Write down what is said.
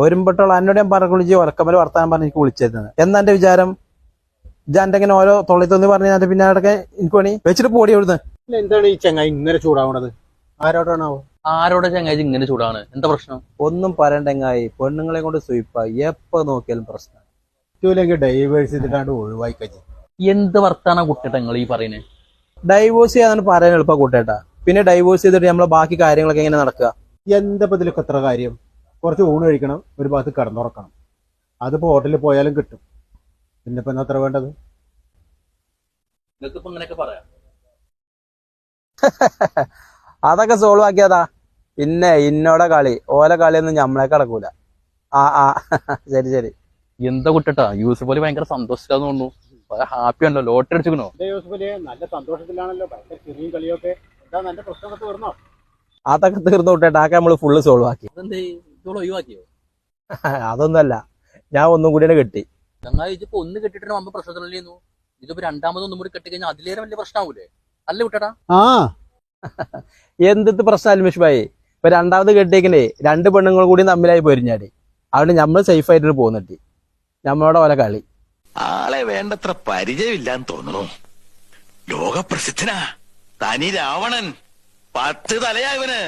ഒരുമ്പെട്ടുള്ള എന്നോട് ഞാൻ പറഞ്ഞു വിളിച്ച് ഉറക്കമല വർത്താനം പറഞ്ഞ് എനിക്ക് വിളിച്ചിരുന്നത്. എന്നാ എന്റെ വിചാരം ഇജാന്റെ ഇങ്ങനെ ഓരോ തൊള്ളിത്തൊന്ന് പറഞ്ഞ പിന്നെ അവിടെയൊക്കെ എനിക്ക് പണി വെച്ചിട്ട് പോടി അവിടുന്ന്. എന്താണ് ഈ ചങ്ങായി ഇങ്ങനെ ചൂടാവണത്? ആരോടാണാവോ? ആരോടെ ചങ്ങായി ഇങ്ങനെ ചൂടാണ്? എന്താ പ്രശ്നം? ഒന്നും പറയണ്ടെങ്ങായി, പെണ്ണുങ്ങളെ കൊണ്ട് സ്വീപ്പാ, എപ്പോ നോക്കിയാലും പ്രശ്നം. പറ്റൂലെങ്കിൽ ഡൈവേഴ്സ് ചെയ്തിട്ടാണ്ട് ഒഴിവായി കഴിച്ചു. എന്ത് വർത്താന കുട്ടിട്ട നിങ്ങൾ ഈ പറയുന്നത്? ഡൈവോഴ്സ് ചെയ്യാന്നാണ് പറയാൻ എളുപ്പം കൂട്ടേട്ടാ. പിന്നെ ഡൈവോഴ്സ് ചെയ്തിട്ട് നമ്മളെ ബാക്കി കാര്യങ്ങളൊക്കെ എങ്ങനെ നടക്കുക? എന്താ ഇതിലൊക്കെ എത്ര കാര്യം? കുറച്ച് ഊണ് കഴിക്കണം, ഒരു ഭാഗത്ത് കിടന്നുറക്കണം. അതിപ്പോ ഹോട്ടലിൽ പോയാലും കിട്ടും. പിന്നെ ഇപ്പൊ എത്ര വേണ്ടത്? നിങ്ങൾക്ക് ഇപ്പൊ ഇങ്ങനെയൊക്കെ പറയാം. അതൊക്കെ സോൾവ് ആക്കിയതാ. പിന്നെ ഇന്നോടെ കളി ഓല കളിയൊന്നും ഞമ്മളെ കിടക്കൂല. ശരി ശരി. എന്താ കുട്ടിട്ടാ യൂസഫ് അലി ഭയങ്കര സന്തോഷത്തിലാന്ന് തോന്നുന്നു. ഹാപ്പി ആണല്ലോ, ലോട്ടറി അടിച്ചിരിക്കണോ? നല്ല സന്തോഷത്തിലാണല്ലോ. ഭയങ്കര ചെറിയ കളിയൊക്കെ. എന്താ നല്ല പ്രശ്നമൊക്കെ വരുന്നോ? അതൊക്കെ തീർന്നു വിട്ടേട്ടാ. ആക്കെ നമ്മള് ഫുള്ള് സോൾവ് ആക്കി. അതെന്തേ ഇതോളം ഒഴിവാക്കിയോ? അതൊന്നല്ല, ഞാൻ ഒന്നും കൂടി കെട്ടി. ചങ്ങായി ഇതിപ്പോ ഒന്ന് കെട്ടിട്ട് അമ്മ പ്രശ്നത്തിനല്ലേന്നു. ഇതിപ്പോ രണ്ടാമതൊന്നും കൂടി കെട്ടി കഴിഞ്ഞാൽ അതിലേറെ വലിയ പ്രശ്നമാവൂലേ? അല്ലേ കുട്ടേട്ടാ? ആ എന്ത് പ്രശ്നം മിഷ്ബായി? ഇപ്പൊ രണ്ടാമത് കെട്ടിയേക്കിനെ രണ്ട് പെണ്ണുങ്ങൾ കൂടി തമ്മിലായി പൊരിഞ്ഞാടി. അവിടെ നമ്മൾ സേഫ് ആയിട്ട് പോന്നിട്ട് നമ്മളോട് ഓല കളി. ആളെ വേണ്ടത്ര പരിചയമില്ലാന്ന് തോന്നുന്നു. ലോകപ്രസിദ്ധനാ തനി രാവണൻ. 10 തലയാ ഇവന്.